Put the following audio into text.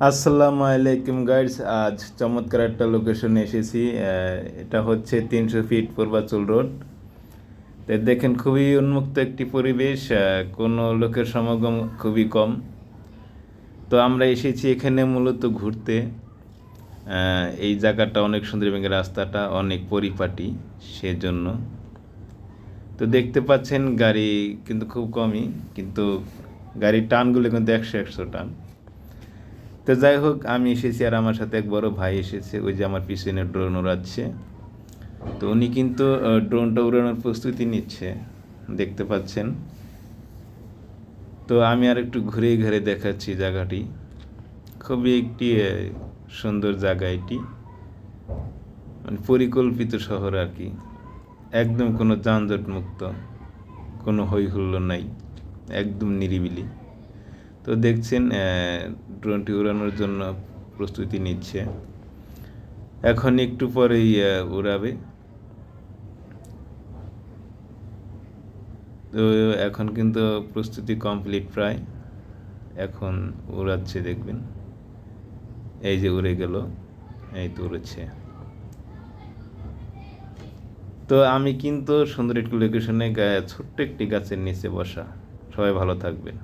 আসসালামু আলাইকুম গাইডস। আজ চমৎকার একটা লোকেশনে এসেছি। এটা হচ্ছে 300 ফিট পূর্বাচল রোড। তো দেখেন, খুবই উন্মুক্ত একটি পরিবেশ, কোনো লোকের সমাগম খুবই কম। তো আমরা এসেছি এখানে মূলত ঘুরতে। এই জায়গাটা অনেক সুন্দর এবং রাস্তাটা অনেক পরিপাটি, সেজন্য। তো দেখতে পাচ্ছেন গাড়ি কিন্তু খুব কমই, কিন্তু গাড়ির টানগুলো কিন্তু 100 টান। তো যাই হোক, আমি এসেছি আর আমার সাথে এক বড় ভাই এসেছে, ওই যে আমার পিছনে ড্রোন উড়াচ্ছে। তো উনি কিন্তু ড্রোনটা উড়ানোর প্রস্তুতি নিচ্ছে, দেখতে পাচ্ছেন। তো আমি আর একটু ঘুরে ঘুরে দেখাচ্ছি জায়গাটি। খুবই একটি সুন্দর জায়গা এটি, মানে পরিকল্পিত শহর আর কি। একদম কোনো যানজট মুক্ত, কোনো হই হুল্লোড় নাই, একদম নিরিবিলি। তো দেখছেন ড্রোনটি উড়ানোর জন্য প্রস্তুতি নিচ্ছে, এখন একটু পরেই উড়াবে। তো এখন কিন্তু প্রস্তুতি কমপ্লিট প্রায়, এখন উড়াচ্ছে, দেখবেন। এই যে উড়ে গেল, এই তো উড়েছে। তো আমি কিন্তু সুন্দর একটি লোকেশনে ছোট্ট একটি গাছের নিচে বসা। সবাই ভালো থাকবেন।